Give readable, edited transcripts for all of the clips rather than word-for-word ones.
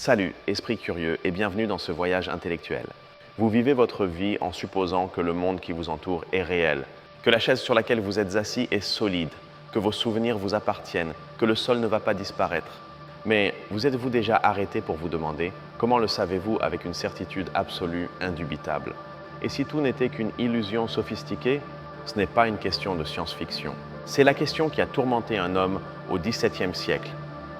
Salut, esprit curieux, et bienvenue dans ce voyage intellectuel. Vous vivez votre vie en supposant que le monde qui vous entoure est réel, que la chaise sur laquelle vous êtes assis est solide, que vos souvenirs vous appartiennent, que le sol ne va pas disparaître. Mais vous êtes-vous déjà arrêté pour vous demander comment le savez-vous avec une certitude absolue, indubitable? Et si tout n'était qu'une illusion sophistiquée, ce n'est pas une question de science-fiction. C'est la question qui a tourmenté un homme au XVIIe siècle.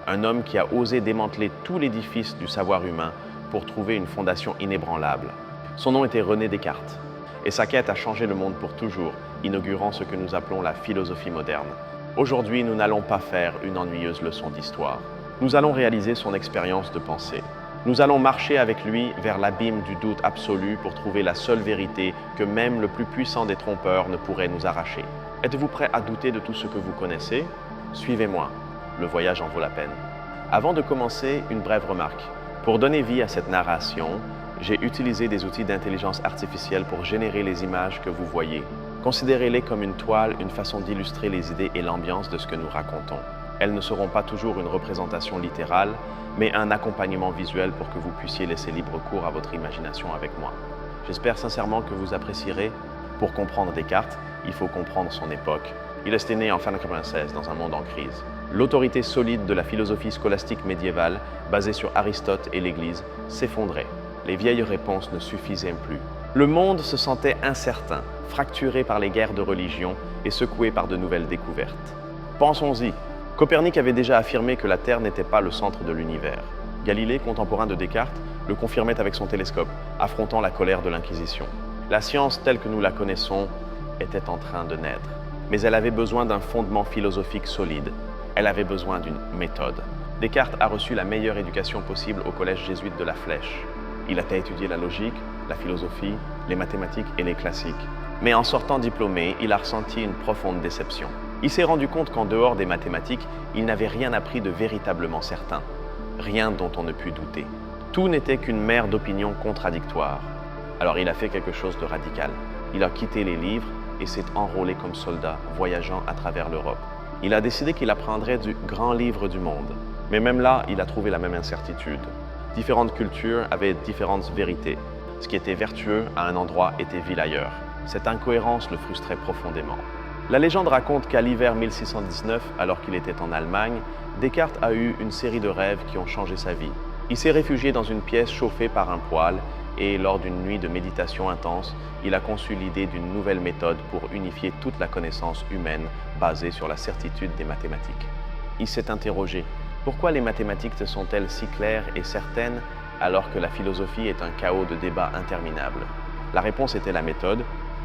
Un homme qui a osé démanteler tout l'édifice du savoir humain pour trouver une fondation inébranlable. Son nom était René Descartes. Et sa quête a changé le monde pour toujours, inaugurant ce que nous appelons la philosophie moderne. Aujourd'hui, nous n'allons pas faire une ennuyeuse leçon d'histoire. Nous allons réaliser son expérience de pensée. Nous allons marcher avec lui vers l'abîme du doute absolu pour trouver la seule vérité que même le plus puissant des trompeurs ne pourrait nous arracher. Êtes-vous prêt à douter de tout ce que vous connaissez? Suivez-moi. Le voyage en vaut la peine. Avant de commencer, une brève remarque. Pour donner vie à cette narration, j'ai utilisé des outils d'intelligence artificielle pour générer les images que vous voyez. Considérez-les comme une toile, une façon d'illustrer les idées et l'ambiance de ce que nous racontons. Elles ne seront pas toujours une représentation littérale, mais un accompagnement visuel pour que vous puissiez laisser libre cours à votre imagination avec moi. J'espère sincèrement que vous apprécierez. Pour comprendre Descartes, il faut comprendre son époque. Il est né en fin 96 dans un monde en crise. L'autorité solide de la philosophie scolastique médiévale, basée sur Aristote et l'Église, s'effondrait. Les vieilles réponses ne suffisaient plus. Le monde se sentait incertain, fracturé par les guerres de religion et secoué par de nouvelles découvertes. Pensons-y. Copernic avait déjà affirmé que la Terre n'était pas le centre de l'univers. Galilée, contemporain de Descartes, le confirmait avec son télescope, affrontant la colère de l'Inquisition. La science telle que nous la connaissons était en train de naître. Mais elle avait besoin d'un fondement philosophique solide. Elle avait besoin d'une méthode. Descartes a reçu la meilleure éducation possible au collège jésuite de La Flèche. Il a étudié la logique, la philosophie, les mathématiques et les classiques. Mais en sortant diplômé, il a ressenti une profonde déception. Il s'est rendu compte qu'en dehors des mathématiques, il n'avait rien appris de véritablement certain. Rien dont on ne pût douter. Tout n'était qu'une mer d'opinions contradictoires. Alors il a fait quelque chose de radical. Il a quitté les livres et s'est enrôlé comme soldat, voyageant à travers l'Europe. Il a décidé qu'il apprendrait du grand livre du monde. Mais même là, il a trouvé la même incertitude. Différentes cultures avaient différentes vérités. Ce qui était vertueux à un endroit était vil ailleurs. Cette incohérence le frustrait profondément. La légende raconte qu'à l'hiver 1619, alors qu'il était en Allemagne, Descartes a eu une série de rêves qui ont changé sa vie. Il s'est réfugié dans une pièce chauffée par un poêle et lors d'une nuit de méditation intense, il a conçu l'idée d'une nouvelle méthode pour unifier toute la connaissance humaine basée sur la certitude des mathématiques. Il s'est interrogé, pourquoi les mathématiques sont-elles si claires et certaines alors que la philosophie est un chaos de débats interminables? La réponse était la méthode.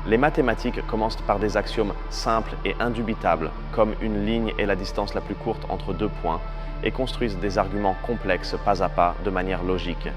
Les mathématiques commencent par des axiomes simples et indubitables, comme une ligne est la distance la plus courte entre deux points, et construisent des arguments complexes pas à pas de manière logique.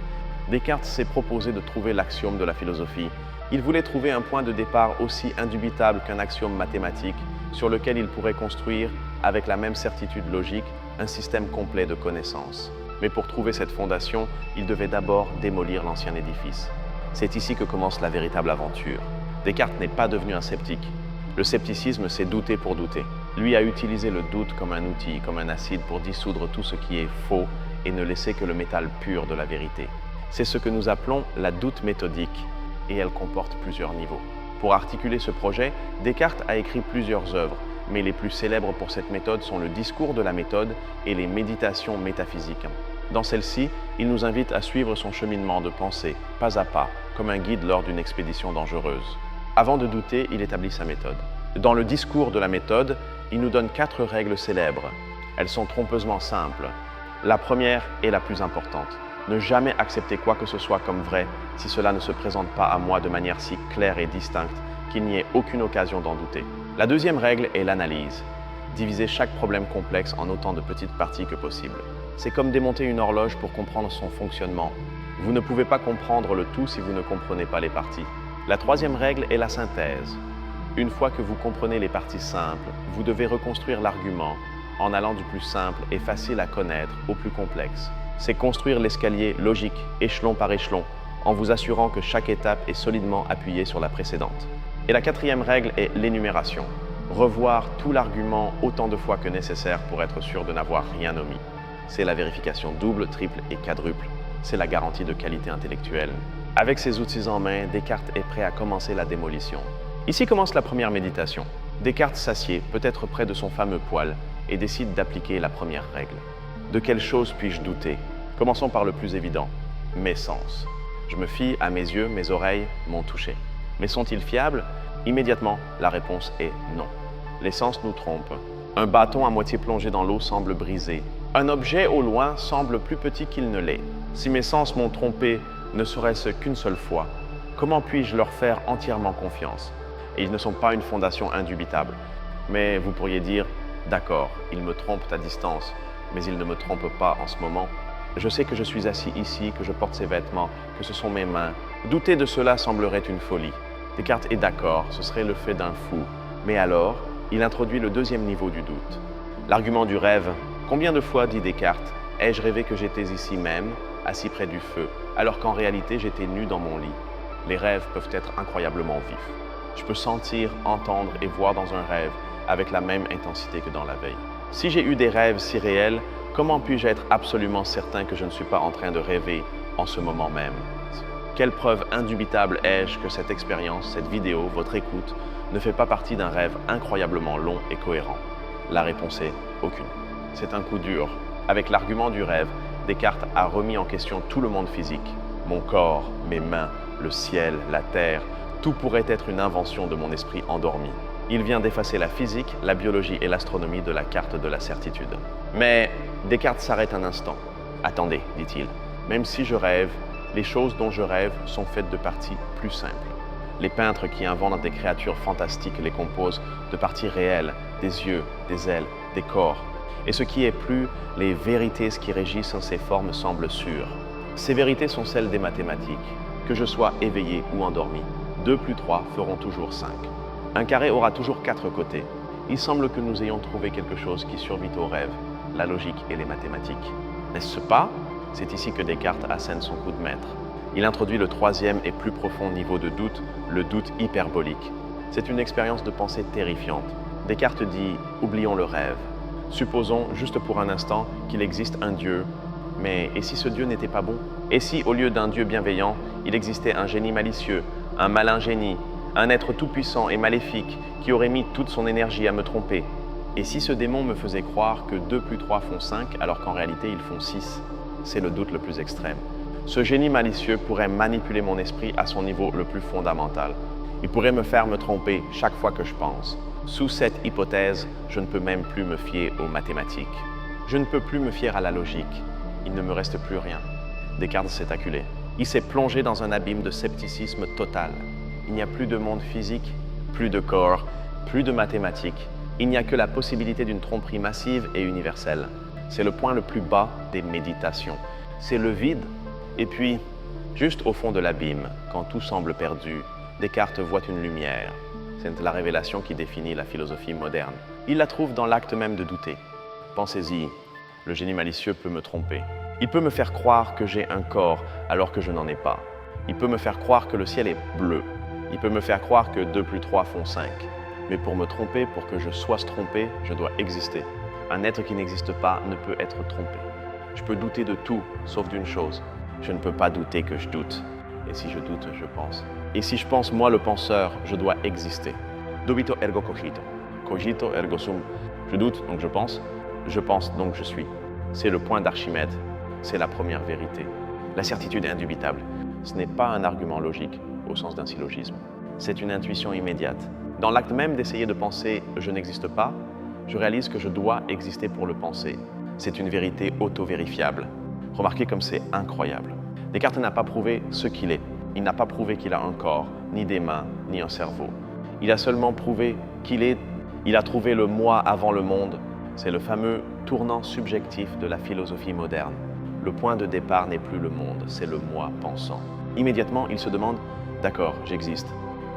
Descartes s'est proposé de trouver l'axiome de la philosophie. Il voulait trouver un point de départ aussi indubitable qu'un axiome mathématique sur lequel il pourrait construire, avec la même certitude logique, un système complet de connaissances. Mais pour trouver cette fondation, il devait d'abord démolir l'ancien édifice. C'est ici que commence la véritable aventure. Descartes n'est pas devenu un sceptique. Le scepticisme, c'est douter pour douter. Lui a utilisé le doute comme un outil, comme un acide pour dissoudre tout ce qui est faux et ne laisser que le métal pur de la vérité. C'est ce que nous appelons la doute méthodique, et elle comporte plusieurs niveaux. Pour articuler ce projet, Descartes a écrit plusieurs œuvres, mais les plus célèbres pour cette méthode sont le discours de la méthode et les méditations métaphysiques. Dans celle-ci, il nous invite à suivre son cheminement de pensée, pas à pas, comme un guide lors d'une expédition dangereuse. Avant de douter, il établit sa méthode. Dans le discours de la méthode, il nous donne 4 règles célèbres. Elles sont trompeusement simples. La première est la plus importante. Ne jamais accepter quoi que ce soit comme vrai si cela ne se présente pas à moi de manière si claire et distincte qu'il n'y ait aucune occasion d'en douter. La deuxième règle est l'analyse. Diviser chaque problème complexe en autant de petites parties que possible. C'est comme démonter une horloge pour comprendre son fonctionnement. Vous ne pouvez pas comprendre le tout si vous ne comprenez pas les parties. La troisième règle est la synthèse. Une fois que vous comprenez les parties simples, vous devez reconstruire l'argument en allant du plus simple et facile à connaître au plus complexe. C'est construire l'escalier logique, échelon par échelon, en vous assurant que chaque étape est solidement appuyée sur la précédente. Et la quatrième règle est l'énumération. Revoir tout l'argument autant de fois que nécessaire pour être sûr de n'avoir rien omis. C'est la vérification double, triple et quadruple. c'est la garantie de qualité intellectuelle. Avec ses outils en main, Descartes est prêt à commencer la démolition. Ici commence la première méditation. Descartes s'assied, peut-être près de son fameux poêle, et décide d'appliquer la première règle. De quelle chose puis-je douter? Commençons par le plus évident, mes sens. Je me fie à mes yeux, mes oreilles, mon toucher. Mais sont-ils fiables? Immédiatement, la réponse est non. Les sens nous trompent. Un bâton à moitié plongé dans l'eau semble brisé. Un objet au loin semble plus petit qu'il ne l'est. Si mes sens m'ont trompé, ne serait-ce qu'une seule fois, comment puis-je leur faire entièrement confiance? Et ils ne sont pas une fondation indubitable. Mais vous pourriez dire, d'accord, ils me trompent à distance, mais ils ne me trompent pas en ce moment. Je sais que je suis assis ici, que je porte ces vêtements, que ce sont mes mains. Douter de cela semblerait une folie. Descartes est d'accord, ce serait le fait d'un fou. Mais alors, il introduit le deuxième niveau du doute. L'argument du rêve. Combien de fois, dit Descartes, ai-je rêvé que j'étais ici même, assis près du feu, alors qu'en réalité j'étais nu dans mon lit? Les rêves peuvent être incroyablement vifs. Je peux sentir, entendre et voir dans un rêve avec la même intensité que dans la veille. Si j'ai eu des rêves si réels, comment puis-je être absolument certain que je ne suis pas en train de rêver en ce moment même? Quelle preuve indubitable ai-je que cette expérience, cette vidéo, votre écoute, ne fait pas partie d'un rêve incroyablement long et cohérent? La réponse est aucune. C'est un coup dur. Avec l'argument du rêve, Descartes a remis en question tout le monde physique. Mon corps, mes mains, le ciel, la terre, tout pourrait être une invention de mon esprit endormi. Il vient d'effacer la physique, la biologie et l'astronomie de la carte de la certitude. Mais Descartes s'arrête un instant. Attendez, dit-il, même si je rêve, les choses dont je rêve sont faites de parties plus simples. Les peintres qui inventent des créatures fantastiques les composent de parties réelles, des yeux, des ailes, des corps. Et ce qui est plus, les vérités qui régissent ces formes semblent sûres. Ces vérités sont celles des mathématiques. Que je sois éveillé ou endormi, 2 plus 3 feront toujours 5. Un carré aura toujours 4 côtés. Il semble que nous ayons trouvé quelque chose qui survit aux rêves, la logique et les mathématiques. N'est-ce pas? C'est ici que Descartes assène son coup de maître. Il introduit le troisième et plus profond niveau de doute, le doute hyperbolique. C'est une expérience de pensée terrifiante. Descartes dit « oublions le rêve ». Supposons, juste pour un instant, qu'il existe un Dieu. Mais et si ce Dieu n'était pas bon? Et si, au lieu d'un Dieu bienveillant, il existait un génie malicieux, un malin génie, un être tout-puissant et maléfique qui aurait mis toute son énergie à me tromper? Et si ce démon me faisait croire que 2 plus 3 font 5 alors qu'en réalité ils font 6? C'est le doute le plus extrême. Ce génie malicieux pourrait manipuler mon esprit à son niveau le plus fondamental. Il pourrait me faire me tromper chaque fois que je pense. Sous cette hypothèse, je ne peux même plus me fier aux mathématiques. Je ne peux plus me fier à la logique. Il ne me reste plus rien. Descartes s'est acculé. Il s'est plongé dans un abîme de scepticisme total. Il n'y a plus de monde physique, plus de corps, plus de mathématiques. Il n'y a que la possibilité d'une tromperie massive et universelle. C'est le point le plus bas des méditations. C'est le vide. Et puis, juste au fond de l'abîme, quand tout semble perdu, Descartes voit une lumière. C'est la révélation qui définit la philosophie moderne. Il la trouve dans l'acte même de douter. Pensez-y, le génie malicieux peut me tromper. Il peut me faire croire que j'ai un corps alors que je n'en ai pas. Il peut me faire croire que le ciel est bleu. Il peut me faire croire que 2 plus 3 font 5. Mais pour me tromper, pour que je sois trompé, je dois exister. Un être qui n'existe pas ne peut être trompé. Je peux douter de tout, sauf d'une chose. Je ne peux pas douter que je doute. Et si je doute, je pense. Et si je pense, moi le penseur, je dois exister. Dubito ergo cogito. Cogito ergo sum. Je doute, donc je pense donc je suis. C'est le point d'Archimède. C'est la première vérité. La certitude est indubitable. Ce n'est pas un argument logique, au sens d'un syllogisme. C'est une intuition immédiate. Dans l'acte même d'essayer de penser « je n'existe pas », je réalise que je dois exister pour le penser. C'est une vérité auto-vérifiable. Remarquez comme c'est incroyable. Descartes n'a pas prouvé ce qu'il est. Il n'a pas prouvé qu'il a un corps, ni des mains, ni un cerveau. Il a seulement prouvé qu'il est. Il a trouvé le moi avant le monde. C'est le fameux tournant subjectif de la philosophie moderne. Le point de départ n'est plus le monde, c'est le moi pensant. Immédiatement, il se demande « d'accord, j'existe,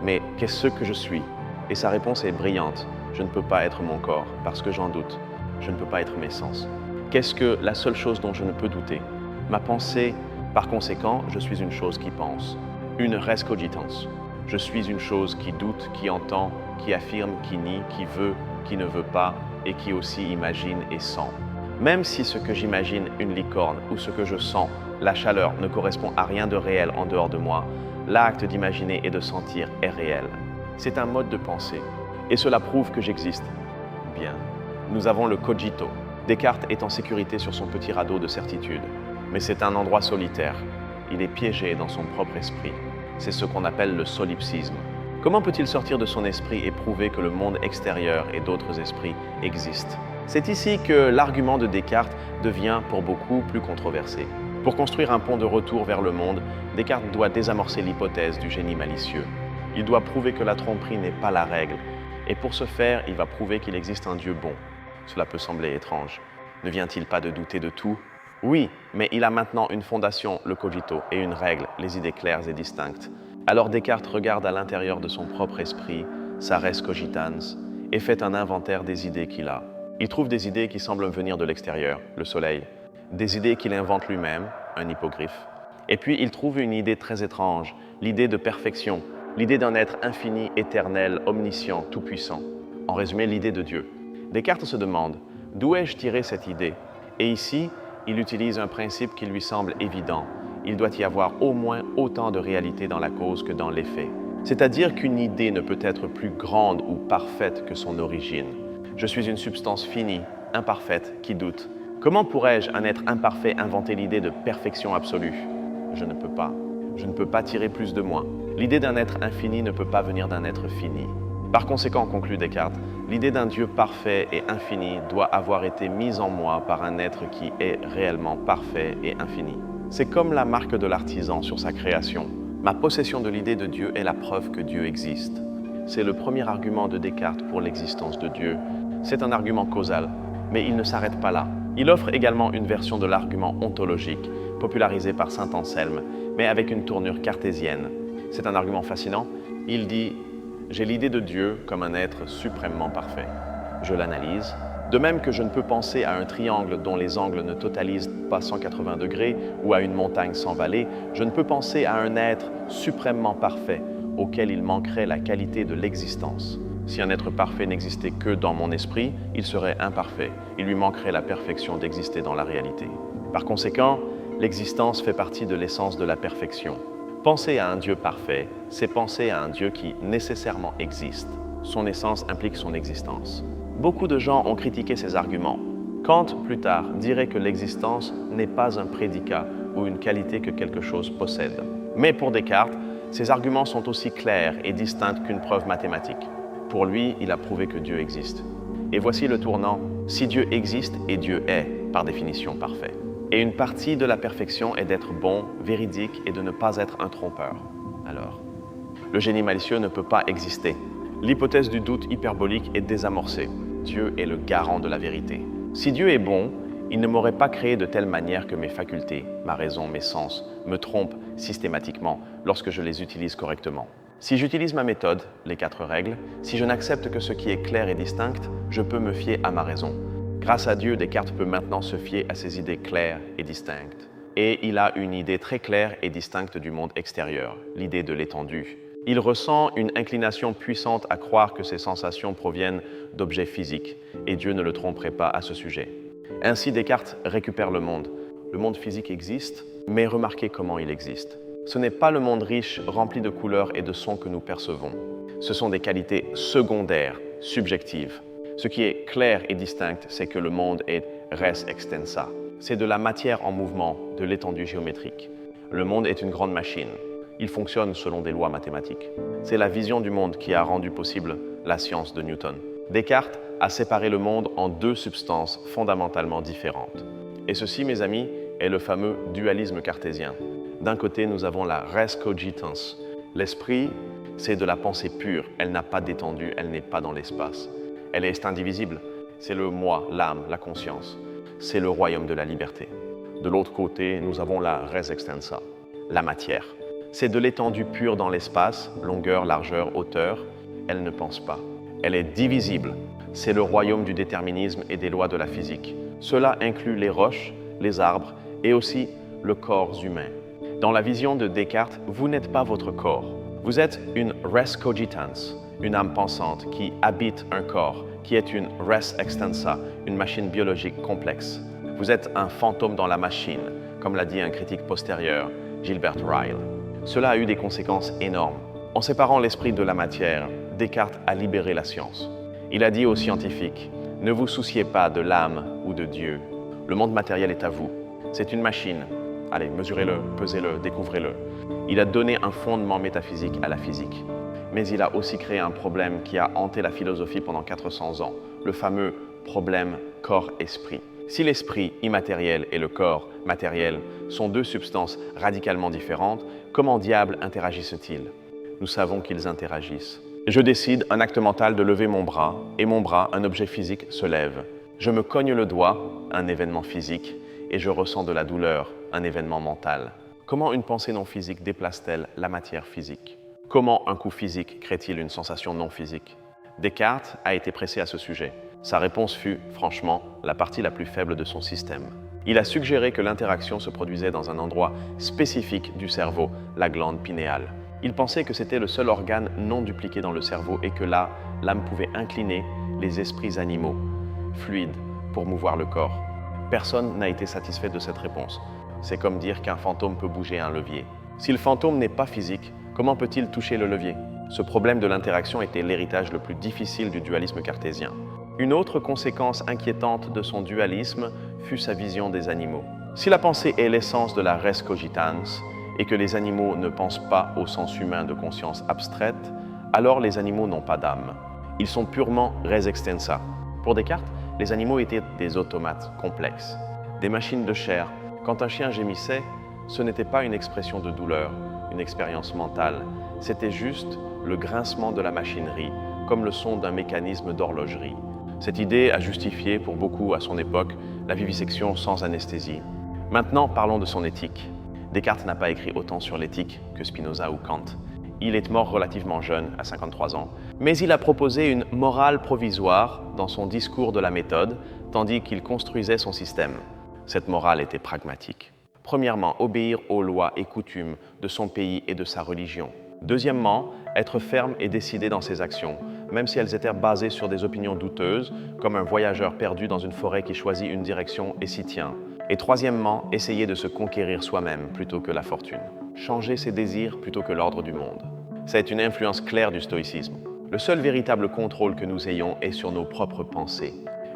mais qu'est-ce que je suis ?» Et sa réponse est brillante. Je ne peux pas être mon corps, parce que j'en doute. Je ne peux pas être mes sens. Qu'est-ce que la seule chose dont je ne peux douter? Ma pensée. Par conséquent, je suis une chose qui pense. Une res cogitans. Je suis une chose qui doute, qui entend, qui affirme, qui nie, qui veut, qui ne veut pas, et qui aussi imagine et sent. Même si ce que j'imagine une licorne ou ce que je sens La chaleur ne correspond à rien de réel en dehors de moi. L'acte d'imaginer et de sentir est réel. C'est un mode de pensée. Et cela prouve que j'existe. Bien. Nous avons le cogito. Descartes est en sécurité sur son petit radeau de certitude. Mais c'est un endroit solitaire. Il est piégé dans son propre esprit. C'est ce qu'on appelle le solipsisme. Comment peut-il sortir de son esprit et prouver que le monde extérieur et d'autres esprits existent? C'est ici que l'argument de Descartes devient pour beaucoup plus controversé. Pour construire un pont de retour vers le monde, Descartes doit désamorcer l'hypothèse du génie malicieux. Il doit prouver que la tromperie n'est pas la règle. Et pour ce faire, il va prouver qu'il existe un Dieu bon. Cela peut sembler étrange. Ne vient-il pas de douter de tout? Oui, mais il a maintenant une fondation, le cogito, et une règle, les idées claires et distinctes. Alors Descartes regarde à l'intérieur de son propre esprit, sa res cogitans, et fait un inventaire des idées qu'il a. Il trouve des idées qui semblent venir de l'extérieur, le soleil, des idées qu'il invente lui-même, un hippogriffe. Et puis il trouve une idée très étrange, l'idée de perfection, l'idée d'un être infini, éternel, omniscient, tout-puissant. En résumé, l'idée de Dieu. Descartes se demande, d'où ai-je tiré cette idée? Et ici, il utilise un principe qui lui semble évident. Il doit y avoir au moins autant de réalité dans la cause que dans l'effet. C'est-à-dire qu'une idée ne peut être plus grande ou parfaite que son origine. Je suis une substance finie, imparfaite, qui doute. Comment pourrais-je, un être imparfait, inventer l'idée de perfection absolue? Je ne peux pas. Je ne peux pas tirer plus de moi. L'idée d'un être infini ne peut pas venir d'un être fini. Par conséquent, conclut Descartes, l'idée d'un Dieu parfait et infini doit avoir été mise en moi par un être qui est réellement parfait et infini. C'est comme la marque de l'artisan sur sa création. Ma possession de l'idée de Dieu est la preuve que Dieu existe. C'est le premier argument de Descartes pour l'existence de Dieu. C'est un argument causal, mais il ne s'arrête pas là. Il offre également une version de l'argument ontologique, popularisé par saint Anselme, mais avec une tournure cartésienne. C'est un argument fascinant. Il dit « J'ai l'idée de Dieu comme un être suprêmement parfait. Je l'analyse. De même que je ne peux penser à un triangle dont les angles ne totalisent pas 180 degrés ou à une montagne sans vallée, je ne peux penser à un être suprêmement parfait auquel il manquerait la qualité de l'existence. Si un être parfait n'existait que dans mon esprit, il serait imparfait. Il lui manquerait la perfection d'exister dans la réalité. Par conséquent, l'existence fait partie de l'essence de la perfection. Penser à un Dieu parfait, c'est penser à un Dieu qui nécessairement existe. Son essence implique son existence. Beaucoup de gens ont critiqué ces arguments. Kant, plus tard, dirait que l'existence n'est pas un prédicat ou une qualité que quelque chose possède. Mais pour Descartes, ces arguments sont aussi clairs et distincts qu'une preuve mathématique. Pour lui, il a prouvé que Dieu existe. Et voici le tournant. Si Dieu existe, et Dieu est, par définition, parfait. Et une partie de la perfection est d'être bon, véridique et de ne pas être un trompeur. Alors, le génie malicieux ne peut pas exister. L'hypothèse du doute hyperbolique est désamorcée. Dieu est le garant de la vérité. Si Dieu est bon, il ne m'aurait pas créé de telle manière que mes facultés, ma raison, mes sens, me trompent systématiquement lorsque je les utilise correctement. Si j'utilise ma méthode, les 4 règles, si je n'accepte que ce qui est clair et distinct, je peux me fier à ma raison. Grâce à Dieu, Descartes peut maintenant se fier à ses idées claires et distinctes. Et il a une idée très claire et distincte du monde extérieur, l'idée de l'étendue. Il ressent une inclination puissante à croire que ses sensations proviennent d'objets physiques, et Dieu ne le tromperait pas à ce sujet. Ainsi, Descartes récupère le monde. Le monde physique existe, mais remarquez comment il existe. Ce n'est pas le monde riche, rempli de couleurs et de sons que nous percevons. Ce sont des qualités secondaires, subjectives. Ce qui est clair et distinct, c'est que le monde est res extensa. C'est de la matière en mouvement, de l'étendue géométrique. Le monde est une grande machine. Il fonctionne selon des lois mathématiques. C'est la vision du monde qui a rendu possible la science de Newton. Descartes a séparé le monde en 2 substances fondamentalement différentes. Et ceci, mes amis, est le fameux dualisme cartésien. D'un côté, nous avons la res cogitans. L'esprit, c'est de la pensée pure. Elle n'a pas d'étendue, elle n'est pas dans l'espace. Elle est indivisible. C'est le moi, l'âme, la conscience. C'est le royaume de la liberté. De l'autre côté, nous avons la res extensa, la matière. C'est de l'étendue pure dans l'espace, longueur, largeur, hauteur. Elle ne pense pas. Elle est divisible. C'est le royaume du déterminisme et des lois de la physique. Cela inclut les roches, les arbres et aussi le corps humain. Dans la vision de Descartes, vous n'êtes pas votre corps. Vous êtes une res cogitans, une âme pensante qui habite un corps, qui est une res extensa, une machine biologique complexe. Vous êtes un fantôme dans la machine, comme l'a dit un critique postérieur, Gilbert Ryle. Cela a eu des conséquences énormes. En séparant l'esprit de la matière, Descartes a libéré la science. Il a dit aux scientifiques, ne vous souciez pas de l'âme ou de Dieu. Le monde matériel est à vous. C'est une machine. Allez, mesurez-le, pesez-le, découvrez-le. Il a donné un fondement métaphysique à la physique. Mais il a aussi créé un problème qui a hanté la philosophie pendant 400 ans, le fameux problème corps-esprit. Si l'esprit immatériel et le corps matériel sont deux substances radicalement différentes, comment diable interagissent-ils? Nous savons qu'ils interagissent. Je décide, un acte mental, de lever mon bras, et mon bras, un objet physique, se lève. Je me cogne le doigt, un événement physique, et je ressens de la douleur, un événement mental. Comment une pensée non physique déplace-t-elle la matière physique? Comment un coup physique crée-t-il une sensation non physique? Descartes a été pressé à ce sujet. Sa réponse fut, franchement, la partie la plus faible de son système. Il a suggéré que l'interaction se produisait dans un endroit spécifique du cerveau, la glande pinéale. Il pensait que c'était le seul organe non dupliqué dans le cerveau et que là, l'âme pouvait incliner les esprits animaux, fluides, pour mouvoir le corps. Personne n'a été satisfait de cette réponse. C'est comme dire qu'un fantôme peut bouger un levier. Si le fantôme n'est pas physique, comment peut-il toucher le levier? Ce problème de l'interaction était l'héritage le plus difficile du dualisme cartésien. Une autre conséquence inquiétante de son dualisme fut sa vision des animaux. Si la pensée est l'essence de la res cogitans et que les animaux ne pensent pas au sens humain de conscience abstraite, alors les animaux n'ont pas d'âme. Ils sont purement res extensa. Pour Descartes, les animaux étaient des automates complexes, des machines de chair. Quand un chien gémissait, ce n'était pas une expression de douleur, une expérience mentale, c'était juste le grincement de la machinerie, comme le son d'un mécanisme d'horlogerie. Cette idée a justifié pour beaucoup à son époque la vivisection sans anesthésie. Maintenant, parlons de son éthique. Descartes n'a pas écrit autant sur l'éthique que Spinoza ou Kant. Il est mort relativement jeune, à 53 ans, mais il a proposé une morale provisoire dans son discours de la méthode, tandis qu'il construisait son système. Cette morale était pragmatique. Premièrement, obéir aux lois et coutumes de son pays et de sa religion. Deuxièmement, être ferme et décidé dans ses actions, même si elles étaient basées sur des opinions douteuses, comme un voyageur perdu dans une forêt qui choisit une direction et s'y tient. Et troisièmement, essayer de se conquérir soi-même plutôt que la fortune. Changer ses désirs plutôt que l'ordre du monde. C'est une influence claire du stoïcisme. Le seul véritable contrôle que nous ayons est sur nos propres pensées.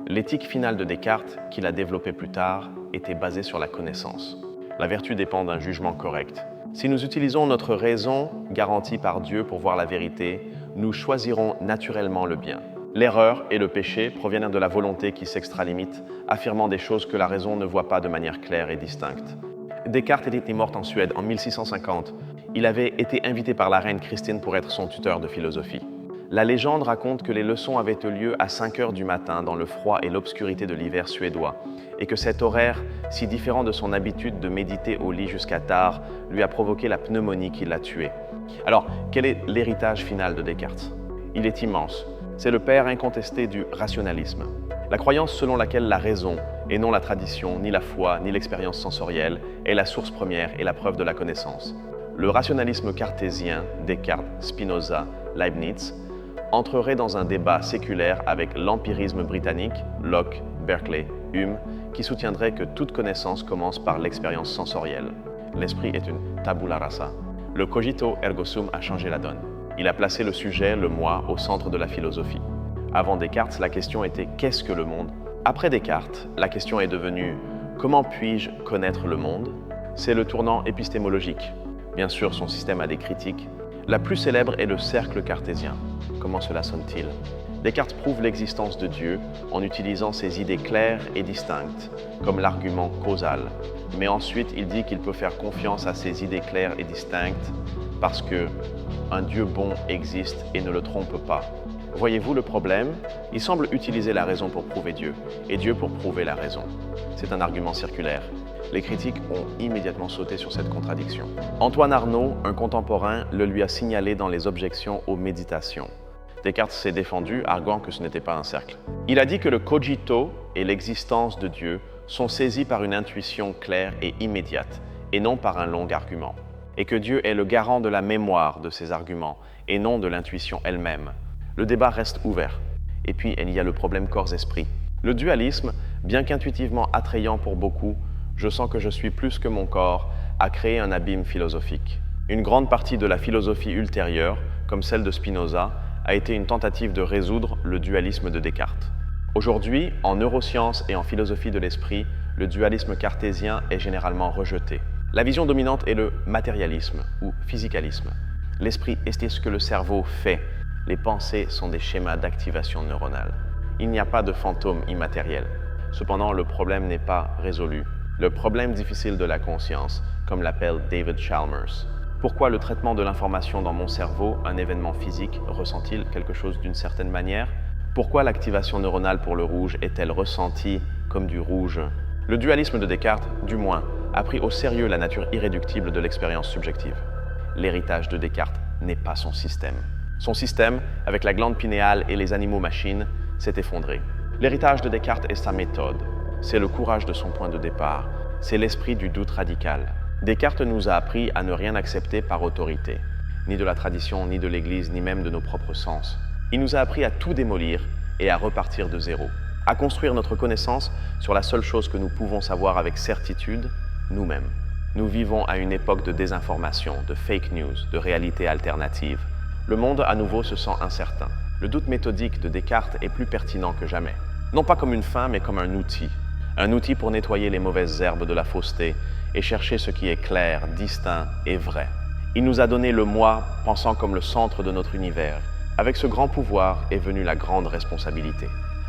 L'éthique finale de Descartes, qu'il a développée plus tard, était basée sur la connaissance. La vertu dépend d'un jugement correct. Si nous utilisons notre raison, garantie par Dieu pour voir la vérité, nous choisirons naturellement le bien. L'erreur et le péché proviennent de la volonté qui s'extralimite, affirmant des choses que la raison ne voit pas de manière claire et distincte. Descartes était mort en Suède en 1650. Il avait été invité par la reine Christine pour être son tuteur de philosophie. La légende raconte que les leçons avaient eu lieu à 5 heures du matin dans le froid et l'obscurité de l'hiver suédois, et que cet horaire, si différent de son habitude de méditer au lit jusqu'à tard, lui a provoqué la pneumonie qui l'a tué. Alors, quel est l'héritage final de Descartes? Il est immense. C'est le père incontesté du rationalisme. La croyance selon laquelle la raison, et non la tradition, ni la foi, ni l'expérience sensorielle, est la source première et la preuve de la connaissance. Le rationalisme cartésien, Descartes, Spinoza, Leibniz, entrerait dans un débat séculaire avec l'empirisme britannique, Locke, Berkeley, Hume, qui soutiendrait que toute connaissance commence par l'expérience sensorielle. L'esprit est une tabula rasa. Le cogito ergo sum a changé la donne. Il a placé le sujet, le moi, au centre de la philosophie. Avant Descartes, la question était « qu'est-ce que le monde ?» Après Descartes, la question est devenue « comment puis-je connaître le monde ?» C'est le tournant épistémologique. Bien sûr, son système a des critiques. La plus célèbre est le cercle cartésien. Comment cela sonne-t-il? Descartes prouve l'existence de Dieu en utilisant ses idées claires et distinctes, comme l'argument causal. Mais ensuite, il dit qu'il peut faire confiance à ces idées claires et distinctes parce que un Dieu bon existe et ne le trompe pas. Voyez-vous le problème? Il semble utiliser la raison pour prouver Dieu, et Dieu pour prouver la raison. C'est un argument circulaire. Les critiques ont immédiatement sauté sur cette contradiction. Antoine Arnauld, un contemporain, le lui a signalé dans les objections aux méditations. Descartes s'est défendu, arguant que ce n'était pas un cercle. Il a dit que le cogito et l'existence de Dieu sont saisis par une intuition claire et immédiate, et non par un long argument, et que Dieu est le garant de la mémoire de ces arguments, et non de l'intuition elle-même. Le débat reste ouvert. Et puis, il y a le problème corps-esprit. Le dualisme, bien qu'intuitivement attrayant pour beaucoup, Je sens que je suis plus que mon corps à créer un abîme philosophique. Une grande partie de la philosophie ultérieure, comme celle de Spinoza, a été une tentative de résoudre le dualisme de Descartes. Aujourd'hui, en neurosciences et en philosophie de l'esprit, le dualisme cartésien est généralement rejeté. La vision dominante est le matérialisme ou physicalisme. L'esprit est ce que le cerveau fait. Les pensées sont des schémas d'activation neuronale. Il n'y a pas de fantôme immatériel. Cependant, le problème n'est pas résolu. Le problème difficile de la conscience, comme l'appelle David Chalmers. Pourquoi le traitement de l'information dans mon cerveau, un événement physique, ressent-il quelque chose d'une certaine manière? Pourquoi l'activation neuronale pour le rouge est-elle ressentie comme du rouge? Le dualisme de Descartes, du moins, a pris au sérieux la nature irréductible de l'expérience subjective. L'héritage de Descartes n'est pas son système. Son système, avec la glande pinéale et les animaux-machines, s'est effondré. L'héritage de Descartes est sa méthode. C'est le courage de son point de départ. C'est l'esprit du doute radical. Descartes nous a appris à ne rien accepter par autorité, ni de la tradition, ni de l'Église, ni même de nos propres sens. Il nous a appris à tout démolir et à repartir de zéro, à construire notre connaissance sur la seule chose que nous pouvons savoir avec certitude, nous-mêmes. Nous vivons à une époque de désinformation, de fake news, de réalité alternative. Le monde à nouveau se sent incertain. Le doute méthodique de Descartes est plus pertinent que jamais. Non pas comme une fin, mais comme un outil. Un outil pour nettoyer les mauvaises herbes de la fausseté et chercher ce qui est clair, distinct et vrai. Il nous a donné le moi, pensant comme le centre de notre univers. Avec ce grand pouvoir est venue la grande responsabilité.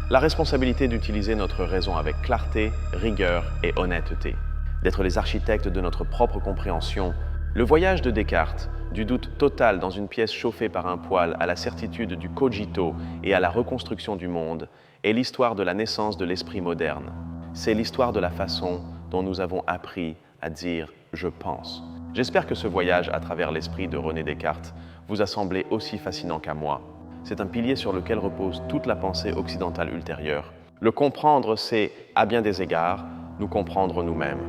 La responsabilité d'utiliser notre raison avec clarté, rigueur et honnêteté. D'être les architectes de notre propre compréhension. Le voyage de Descartes, du doute total dans une pièce chauffée par un poêle à la certitude du cogito et à la reconstruction du monde, est l'histoire de la naissance de l'esprit moderne. C'est l'histoire de la façon dont nous avons appris à dire « je pense ». J'espère que ce voyage à travers l'esprit de René Descartes vous a semblé aussi fascinant qu'à moi. C'est un pilier sur lequel repose toute la pensée occidentale ultérieure. Le comprendre, c'est, à bien des égards, nous comprendre nous-mêmes.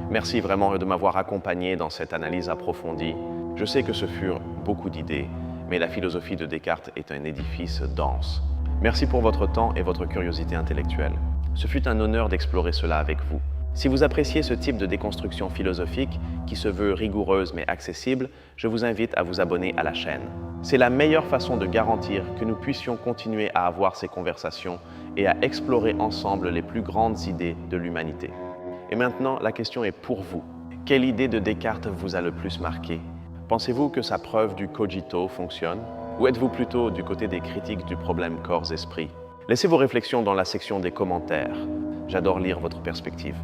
Merci vraiment de m'avoir accompagné dans cette analyse approfondie. Je sais que ce furent beaucoup d'idées, mais la philosophie de Descartes est un édifice dense. Merci pour votre temps et votre curiosité intellectuelle. Ce fut un honneur d'explorer cela avec vous. Si vous appréciez ce type de déconstruction philosophique, qui se veut rigoureuse mais accessible, je vous invite à vous abonner à la chaîne. C'est la meilleure façon de garantir que nous puissions continuer à avoir ces conversations et à explorer ensemble les plus grandes idées de l'humanité. Et maintenant, la question est pour vous. Quelle idée de Descartes vous a le plus marqué? Pensez-vous que sa preuve du cogito fonctionne? Ou êtes-vous plutôt du côté des critiques du problème corps-esprit? Laissez vos réflexions dans la section des commentaires. J'adore lire votre perspective.